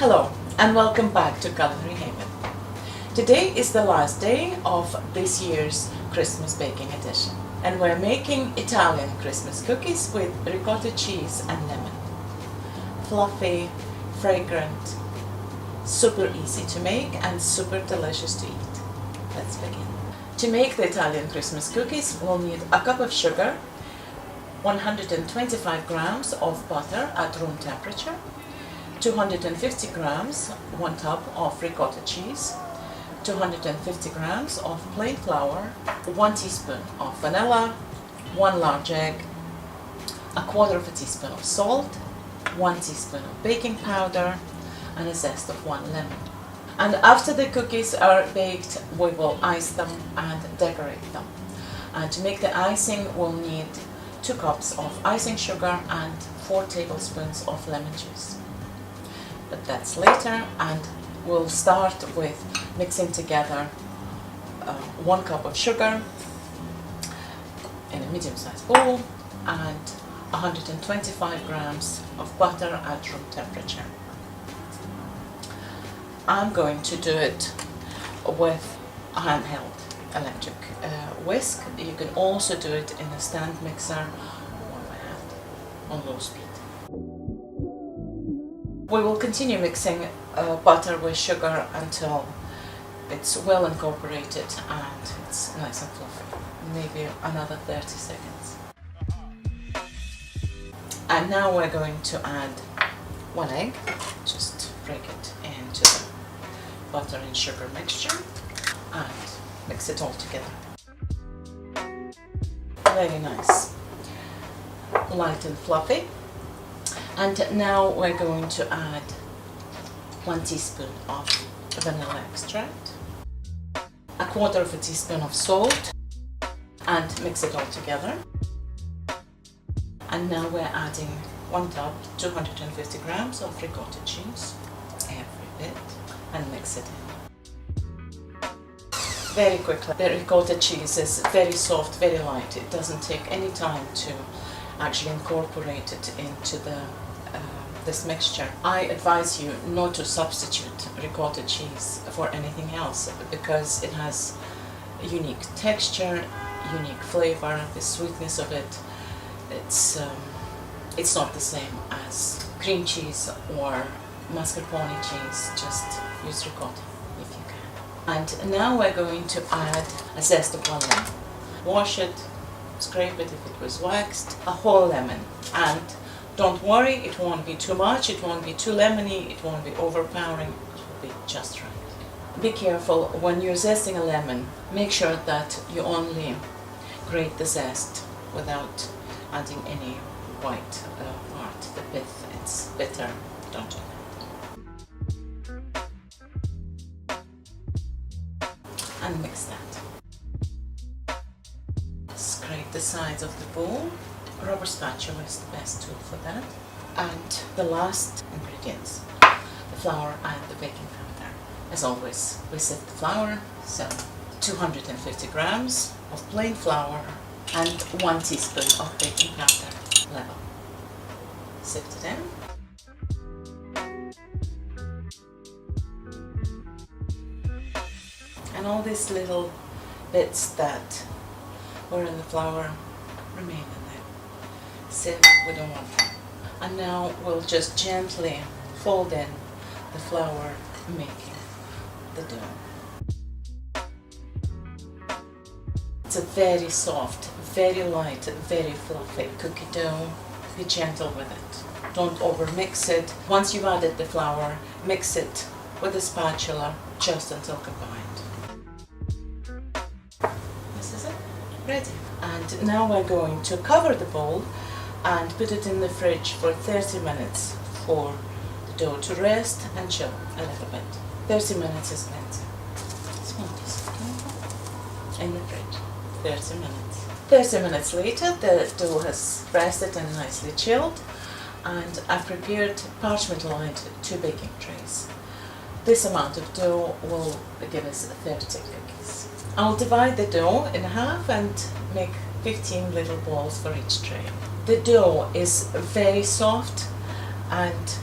Hello and welcome back to Culinary Haven. Today is the last day of this year's Christmas baking edition and we're making Italian Christmas cookies with ricotta cheese and lemon. Fluffy, fragrant, super easy to make and super delicious to eat. Let's begin. To make the Italian Christmas cookies we'll need a cup of sugar, 125 grams of butter at room temperature, 250 grams, 1 tub of ricotta cheese, 250 grams of plain flour, 1 teaspoon of vanilla, 1 large egg, a quarter of a teaspoon of salt, 1 teaspoon of baking powder, and a zest of 1 lemon. And after the cookies are baked, we will ice them and decorate them. And to make the icing, we'll need 2 cups of icing sugar and 4 tablespoons of lemon juice. But that's later, and we'll start with mixing together 1 cup of sugar in a medium-sized bowl and 125 grams of butter at room temperature. I'm going to do it with a handheld electric whisk. You can also do it in a stand mixer or by hand on low speed. We will continue mixing butter with sugar until it's well incorporated and it's nice and fluffy. Maybe another 30 seconds. And now we're going to add 1 egg. Just break it into the butter and sugar mixture and mix it all together. Very nice. Light and fluffy. And now we're going to add 1 teaspoon of vanilla extract, a quarter of a teaspoon of salt, and mix it all together. And now we're adding 1 tub, 250 grams of ricotta cheese, every bit, and mix it in. Very quickly. The ricotta cheese is very soft, very light. It doesn't take any time to actually incorporate it into this mixture. I advise you not to substitute ricotta cheese for anything else because it has a unique texture, unique flavor, the sweetness of it. It's not the same as cream cheese or mascarpone cheese. Just use ricotta if you can. And now we're going to add a zest of 1 lemon. Wash it, scrape it if it was waxed, a whole lemon, and don't worry, it won't be too much, it won't be too lemony, it won't be overpowering, it will be just right. Be careful when you're zesting a lemon, make sure that you only grate the zest without adding any white part, the pith. It's bitter, don't do that. And mix that. Scrape the sides of the bowl. Rubber spatula is the best tool for that. And the last ingredients, the flour and the baking powder. As always, we sift the flour, so 250 grams of plain flour and 1 teaspoon of baking powder, level. Sift it in. And all these little bits that were in the flour remain in there. Sieve, we don't want them. And now we'll just gently fold in the flour, making the dough. It's a very soft, very light, very fluffy cookie dough. Be gentle with it. Don't over mix it. Once you've added the flour, mix it with a spatula just until combined. This is it, ready. And now we're going to cover the bowl and put it in the fridge for 30 minutes for the dough to rest and chill a little bit. 30 minutes is plenty. In the fridge, 30 minutes. 30 minutes later, the dough has rested and nicely chilled, and I've prepared parchment-lined 2 baking trays. This amount of dough will give us 30 cookies. I'll divide the dough in half and make 15 little balls for each tray. The dough is very soft and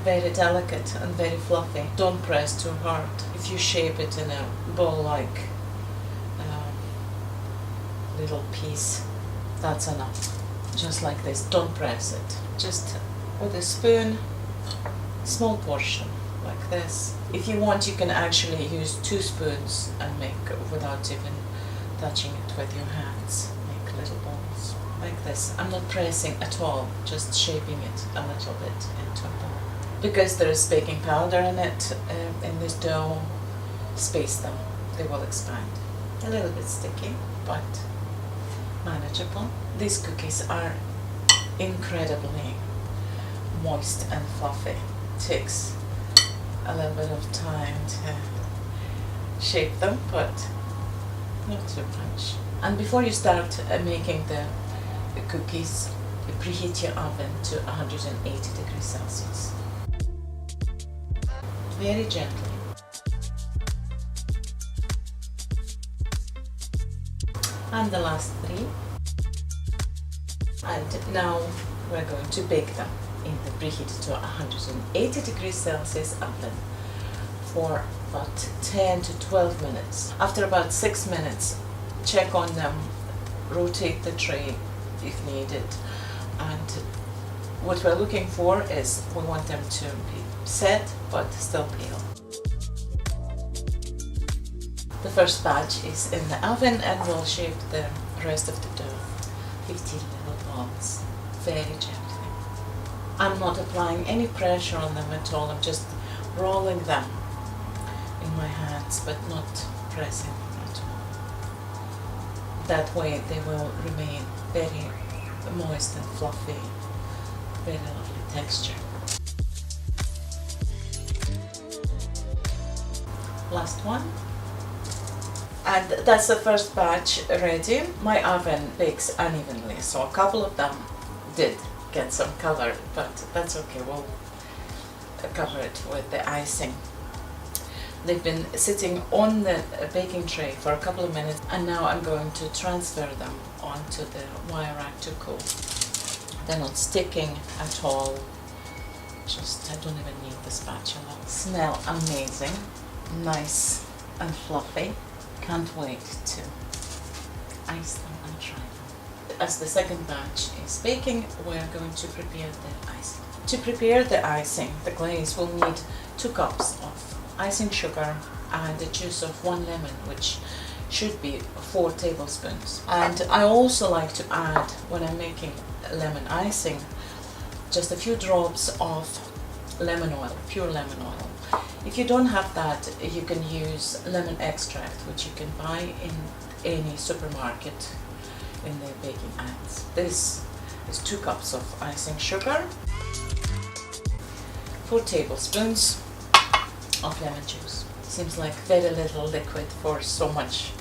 very delicate and very fluffy. Don't press too hard. If you shape it in a ball-like little piece, that's enough. Just like this. Don't press it. Just with a spoon, small portion like this. If you want, you can actually use 2 spoons and make without even touching it with your hands. Make little balls like this. I'm not pressing at all, just shaping it a little bit into a ball. Because there is baking powder in it, in this dough, space them. They will expand. A little bit sticky, but manageable. These cookies are incredibly moist and fluffy. It takes a little bit of time to shape them, but not too much. And before you start making the cookies, you preheat your oven to 180 degrees Celsius. Very gently. And the last 3. And now we're going to bake them in the preheated to 180 degrees Celsius oven for about 10 to 12 minutes. After about 6 minutes, check on them, rotate the tray if needed, and what we're looking for is we want them to be set but still pale. The first batch is in the oven and we'll shape the rest of the dough. 15 little balls, very gently. I'm not applying any pressure on them at all, I'm just rolling them in my hands but not pressing them at all. That way they will remain very moist and fluffy, very lovely texture. Last one. And that's the first batch ready. My oven bakes unevenly, so a couple of them did get some color, but that's okay, we'll cover it with the icing. They've been sitting on the baking tray for a couple of minutes, and now I'm going to transfer them onto the wire rack to cool. They're not sticking at all, I don't even need the spatula. Smell amazing, nice and fluffy. Can't wait to ice them and try them. As the second batch is baking, we're going to prepare the icing. To prepare the icing, the glaze, we'll need 2 cups of icing sugar and the juice of 1 lemon, which should be 4 tablespoons. And I also like to add, when I'm making lemon icing, just a few drops of lemon oil, pure lemon oil. If you don't have that, you can use lemon extract, which you can buy in any supermarket in the baking aisles. This is 2 cups of icing sugar, 4 tablespoons of lemon juice. Seems like very little liquid for so much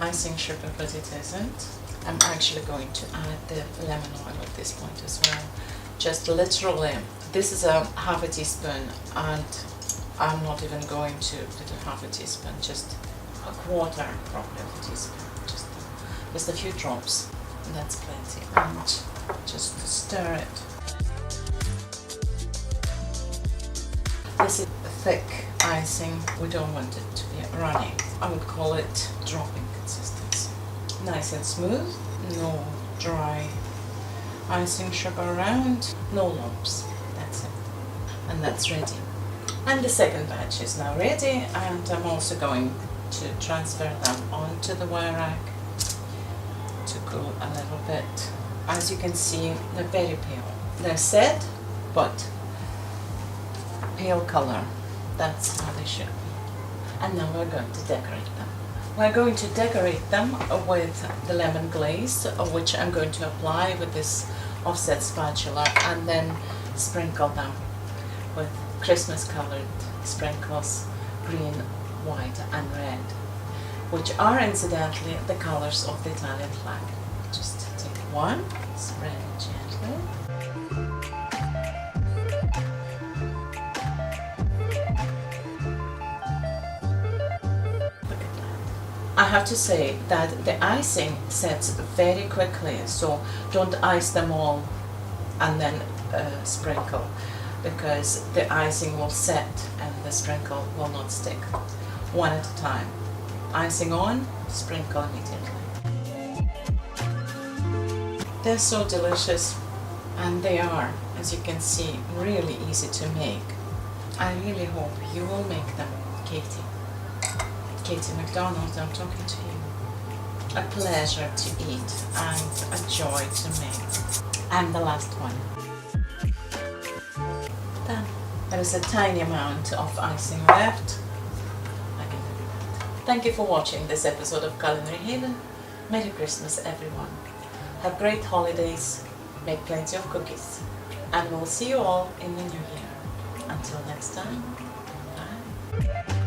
icing sugar, but it isn't. I'm actually going to add the lemon oil at this point as well. Just literally, this is a half a teaspoon, and I'm not even going to put a half a teaspoon, just a quarter probably of a teaspoon, just a few drops, and that's plenty. And just stir it. This is thick icing, we don't want it to be runny. I would call it dropping consistency. Nice and smooth, no dry icing sugar around, no lumps, that's it. And that's ready. And the second batch is now ready, and I'm also going to transfer them onto the wire rack to cool a little bit. As you can see, they're very pale. They're set, but pale color. That's how they should be. And now we're going to decorate them. We're going to decorate them with the lemon glaze, which I'm going to apply with this offset spatula, and then sprinkle them with Christmas colored sprinkles, green, white and red, which are incidentally the colors of the Italian flag. Just take one, spread it gently. Look at that. I have to say that the icing sets very quickly, so don't ice them all and then sprinkle. because the icing will set and the sprinkle will not stick. One at a time. Icing on, sprinkle immediately. They're so delicious, and they are, as you can see, really easy to make. I really hope you will make them, Katie. Katie McDonald, I'm talking to you. A pleasure to eat and a joy to make. And the last one. Done. There is a tiny amount of icing left. I can do that. Thank you for watching this episode of Culinary Haven. Merry Christmas, everyone. Have great holidays. Make plenty of cookies. And we'll see you all in the new year. Until next time, bye.